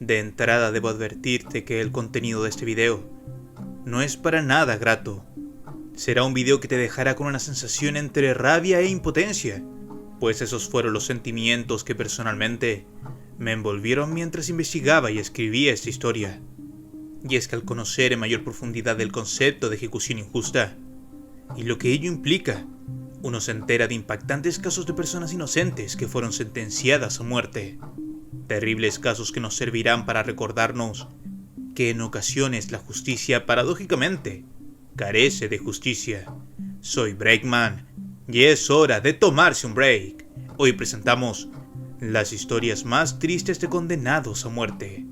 De entrada debo advertirte que el contenido de este video no es para nada grato. Será un video que te dejará con una sensación entre rabia e impotencia, pues esos fueron los sentimientos que personalmente me envolvieron mientras investigaba y escribía esta historia. Y es que al conocer en mayor profundidad el concepto de ejecución injusta y lo que ello implica, uno se entera de impactantes casos de personas inocentes que fueron sentenciadas a muerte. Terribles casos que nos servirán para recordarnos que en ocasiones la justicia, paradójicamente, carece de justicia. Soy Breakman y es hora de tomarse un break. Hoy presentamos las historias más tristes de condenados a muerte.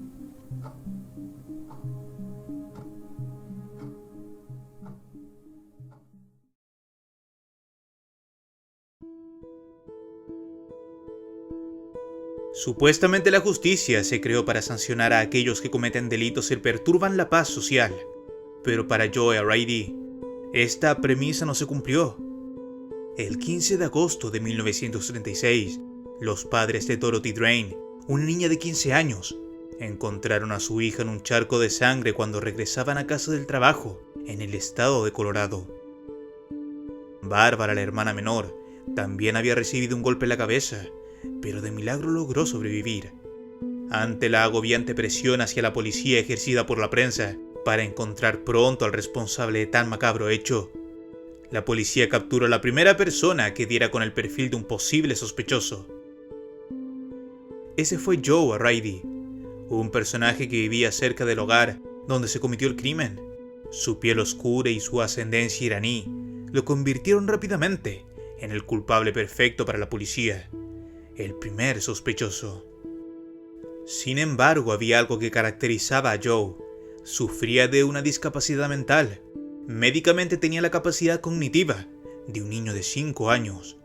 Supuestamente la justicia se creó para sancionar a aquellos que cometen delitos y perturban la paz social, pero para Joe O'Reilly, esta premisa no se cumplió. El 15 de agosto de 1936, los padres de Dorothy Drain, una niña de 15 años, encontraron a su hija en un charco de sangre cuando regresaban a casa del trabajo, en el estado de Colorado. Bárbara, la hermana menor, también había recibido un golpe en la cabeza, pero de milagro logró sobrevivir. Ante la agobiante presión hacia la policía ejercida por la prensa para encontrar pronto al responsable de tan macabro hecho, la policía capturó a la primera persona que diera con el perfil de un posible sospechoso. Ese fue Joe O'Reilly, un personaje que vivía cerca del hogar donde se cometió el crimen. Su piel oscura y su ascendencia iraní lo convirtieron rápidamente en el culpable perfecto para la policía, el primer sospechoso. Sin embargo, había algo que caracterizaba a Joe. Sufría de una discapacidad mental. Médicamente tenía la capacidad cognitiva de un niño de 5 años.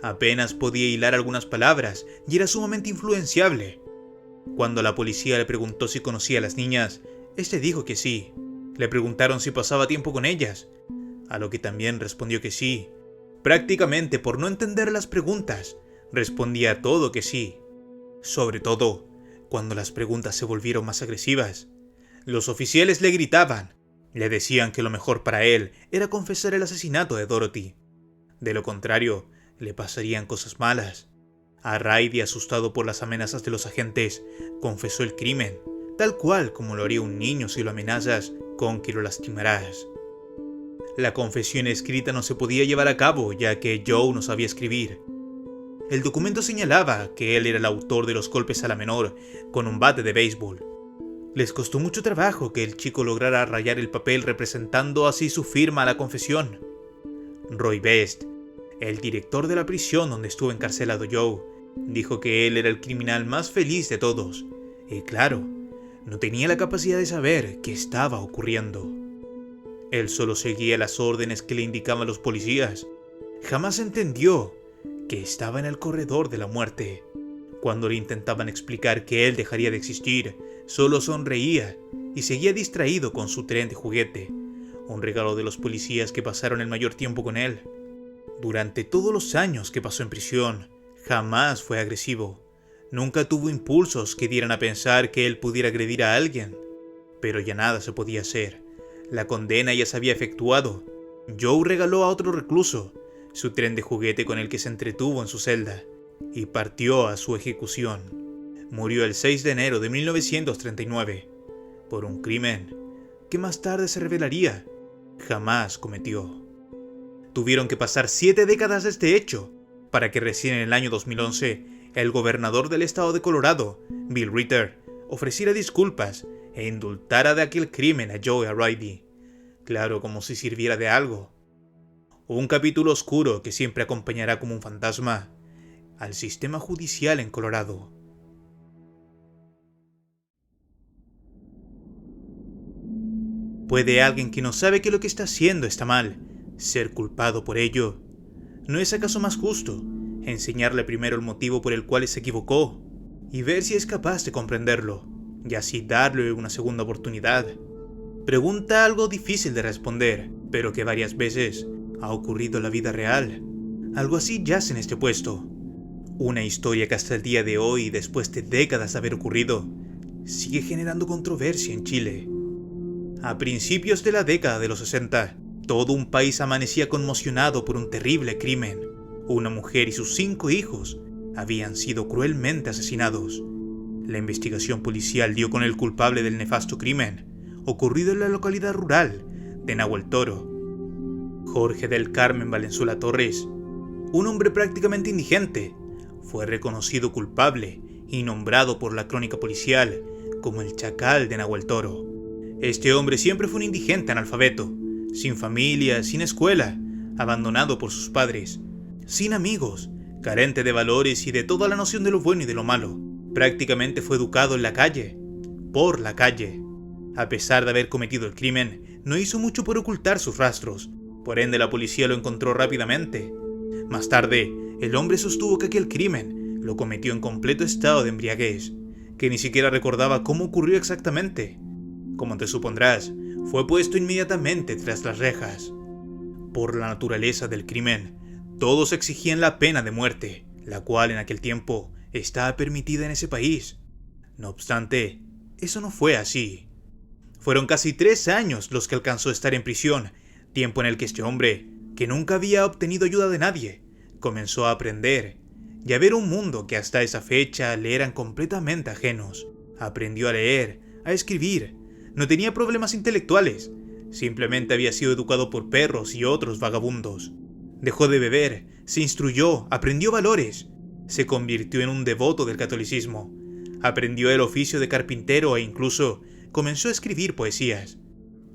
Apenas podía hilar algunas palabras y era sumamente influenciable. Cuando la policía le preguntó si conocía a las niñas, este dijo que sí. Le preguntaron si pasaba tiempo con ellas, a lo que también respondió que sí. Prácticamente por no entender las preguntas, respondía a todo que sí. Sobre todo, cuando las preguntas se volvieron más agresivas. Los oficiales le gritaban, le decían que lo mejor para él era confesar el asesinato de Dorothy. De lo contrario, le pasarían cosas malas. O'Reilly, asustado por las amenazas de los agentes, confesó el crimen, tal cual como lo haría un niño si lo amenazas con que lo lastimarás. La confesión escrita no se podía llevar a cabo ya que Joe no sabía escribir. El documento señalaba que él era el autor de los golpes a la menor con un bate de béisbol. Les costó mucho trabajo que el chico lograra rayar el papel representando así su firma a la confesión. Roy Best, el director de la prisión donde estuvo encarcelado Joe, dijo que él era el criminal más feliz de todos. Y claro, no tenía la capacidad de saber qué estaba ocurriendo. Él solo seguía las órdenes que le indicaban los policías. Jamás entendió que estaba en el corredor de la muerte. Cuando le intentaban explicar que él dejaría de existir, solo sonreía y seguía distraído con su tren de juguete, un regalo de los policías que pasaron el mayor tiempo con él. Durante todos los años que pasó en prisión, jamás fue agresivo. Nunca tuvo impulsos que dieran a pensar que él pudiera agredir a alguien. Pero ya nada se podía hacer. La condena ya se había efectuado. Joe regaló a otro recluso su tren de juguete con el que se entretuvo en su celda, y partió a su ejecución. Murió el 6 de enero de 1939, por un crimen que más tarde se revelaría jamás cometió. Tuvieron que pasar 7 décadas de este hecho, para que recién en el año 2011, el gobernador del estado de Colorado, Bill Ritter, ofreciera disculpas e indultara de aquel crimen a Joe O'Reilly. Claro, como si sirviera de algo. Un capítulo oscuro que siempre acompañará como un fantasma al sistema judicial en Colorado. ¿Puede alguien que no sabe que lo que está haciendo está mal ser culpado por ello? ¿No es acaso más justo enseñarle primero el motivo por el cual se equivocó y ver si es capaz de comprenderlo, y así darle una segunda oportunidad? Pregunta algo difícil de responder, pero que varias veces ha ocurrido en la vida real. Algo así yace en este puesto. Una historia que hasta el día de hoy, después de décadas de haber ocurrido, sigue generando controversia en Chile. A principios de la década de los 60, todo un país amanecía conmocionado por un terrible crimen. Una mujer y sus 5 hijos habían sido cruelmente asesinados. La investigación policial dio con el culpable del nefasto crimen, ocurrido en la localidad rural de Nahuel Toro. Jorge del Carmen Valenzuela Torres, un hombre prácticamente indigente, fue reconocido culpable y nombrado por la crónica policial como el Chacal de Nahuel Toro. Este hombre siempre fue un indigente analfabeto, sin familia, sin escuela, abandonado por sus padres, sin amigos, carente de valores y de toda la noción de lo bueno y de lo malo. Prácticamente fue educado en la calle, por la calle. A pesar de haber cometido el crimen, no hizo mucho por ocultar sus rastros, por ende la policía lo encontró rápidamente. Más tarde, el hombre sostuvo que aquel crimen lo cometió en completo estado de embriaguez, que ni siquiera recordaba cómo ocurrió exactamente. Como te supondrás, fue puesto inmediatamente tras las rejas. Por la naturaleza del crimen, todos exigían la pena de muerte, la cual en aquel tiempo estaba permitida en ese país. No obstante, eso no fue así. Fueron casi 3 años los que alcanzó a estar en prisión, tiempo en el que este hombre, que nunca había obtenido ayuda de nadie, comenzó a aprender y a ver un mundo que hasta esa fecha le eran completamente ajenos. Aprendió a leer, a escribir. No tenía problemas intelectuales, simplemente había sido educado por perros y otros vagabundos. Dejó de beber, se instruyó, aprendió valores, se convirtió en un devoto del catolicismo, aprendió el oficio de carpintero e incluso comenzó a escribir poesías.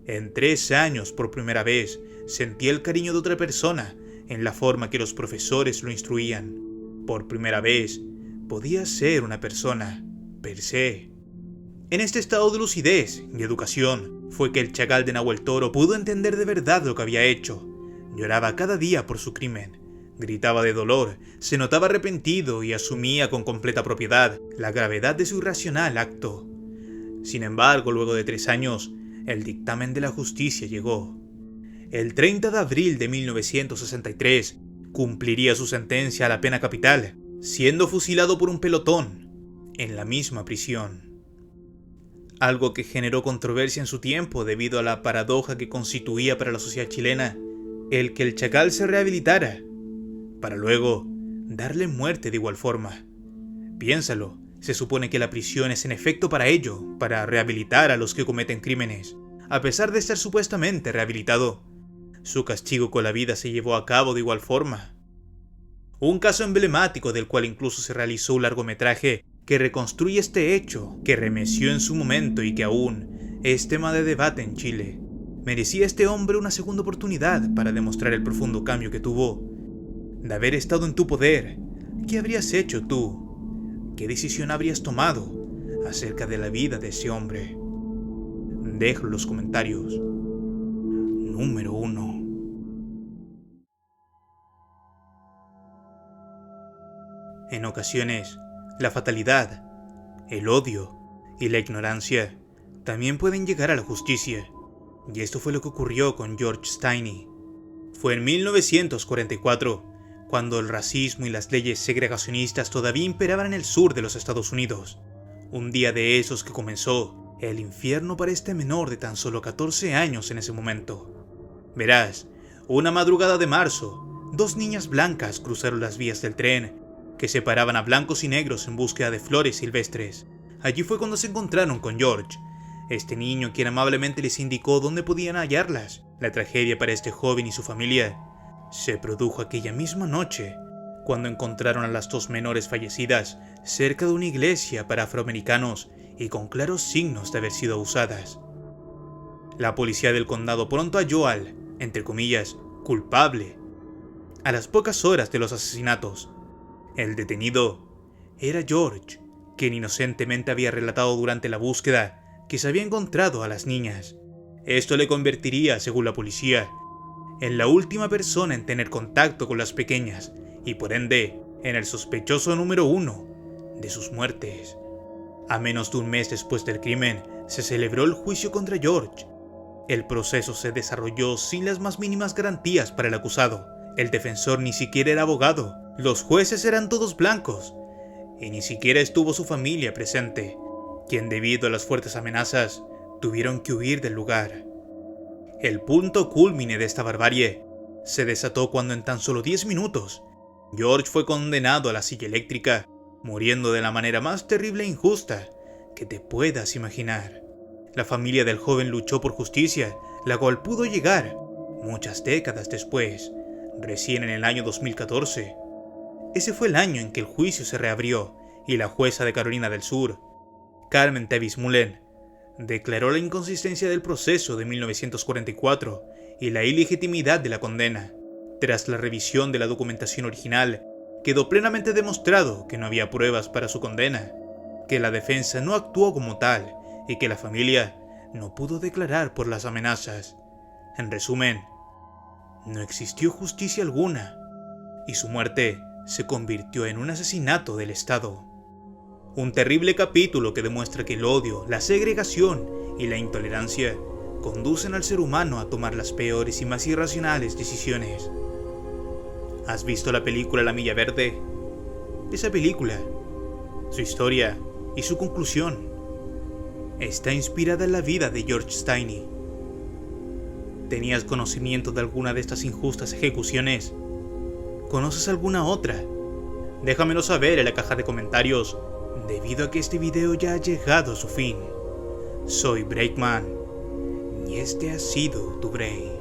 En 3 años, por primera vez, sentía el cariño de otra persona en la forma que los profesores lo instruían. Por primera vez, podía ser una persona, per se. En este estado de lucidez y educación fue que el Chacal de Nahuel Toro pudo entender de verdad lo que había hecho. Lloraba cada día por su crimen, gritaba de dolor, se notaba arrepentido y asumía con completa propiedad la gravedad de su irracional acto. Sin embargo, luego de 3 años, el dictamen de la justicia llegó. El 30 de abril de 1963, cumpliría su sentencia a la pena capital, siendo fusilado por un pelotón en la misma prisión. Algo que generó controversia en su tiempo debido a la paradoja que constituía para la sociedad chilena el que el Chacal se rehabilitara, para luego darle muerte de igual forma. Piénsalo, se supone que la prisión es en efecto para ello, para rehabilitar a los que cometen crímenes. A pesar de estar supuestamente rehabilitado, su castigo con la vida se llevó a cabo de igual forma. Un caso emblemático del cual incluso se realizó un largometraje que reconstruye este hecho, que remeció en su momento y que aún es tema de debate en Chile. ¿Merecía este hombre una segunda oportunidad para demostrar el profundo cambio que tuvo? De haber estado en tu poder, ¿qué habrías hecho tú? ¿Qué decisión habrías tomado acerca de la vida de ese hombre? Déjalo en los comentarios. Número 1. En ocasiones, la fatalidad, el odio y la ignorancia también pueden llegar a la justicia. Y esto fue lo que ocurrió con George Steiny. Fue en 1944, cuando el racismo y las leyes segregacionistas todavía imperaban en el sur de los Estados Unidos. Un día de esos que comenzó el infierno para este menor de tan solo 14 años en ese momento. Verás, una madrugada de marzo, 2 niñas blancas cruzaron las vías del tren que separaban a blancos y negros en búsqueda de flores silvestres. Allí fue cuando se encontraron con George, este niño quien amablemente les indicó dónde podían hallarlas. La tragedia para este joven y su familia se produjo aquella misma noche, cuando encontraron a las 2 menores fallecidas cerca de una iglesia para afroamericanos y con claros signos de haber sido abusadas. La policía del condado pronto halló al, entre comillas, culpable, a las pocas horas de los asesinatos. El detenido era George, quien inocentemente había relatado durante la búsqueda que se había encontrado a las niñas. Esto le convertiría, según la policía, en la última persona en tener contacto con las pequeñas y por ende en el sospechoso número 1 de sus muertes. A menos de un mes después del crimen, se celebró el juicio contra George. El proceso se desarrolló sin las más mínimas garantías para el acusado. El defensor ni siquiera era abogado, los jueces eran todos blancos y ni siquiera estuvo su familia presente. quien debido a las fuertes amenazas tuvieron que huir del lugar. El punto culmine de esta barbarie se desató cuando en tan solo 10 minutos George fue condenado a la silla eléctrica, muriendo de la manera más terrible e injusta que te puedas imaginar. La familia del joven luchó por justicia, la cual pudo llegar muchas décadas después, recién en el año 2014. Ese fue el año en que el juicio se reabrió y la jueza de Carolina del Sur, Carmen Tevis Mullen, declaró la inconsistencia del proceso de 1944 y la ilegitimidad de la condena. Tras la revisión de la documentación original, quedó plenamente demostrado que no había pruebas para su condena, que la defensa no actuó como tal y que la familia no pudo declarar por las amenazas. En resumen, no existió justicia alguna y su muerte se convirtió en un asesinato del Estado. Un terrible capítulo que demuestra que el odio, la segregación y la intolerancia conducen al ser humano a tomar las peores y más irracionales decisiones. ¿Has visto la película La Milla Verde? Esa película, su historia y su conclusión está inspirada en la vida de George Steiny. ¿Tenías conocimiento de alguna de estas injustas ejecuciones? ¿Conoces alguna otra? Déjamelo saber en la caja de comentarios, debido a que este video ya ha llegado a su fin. Soy Breakman y este ha sido tu break.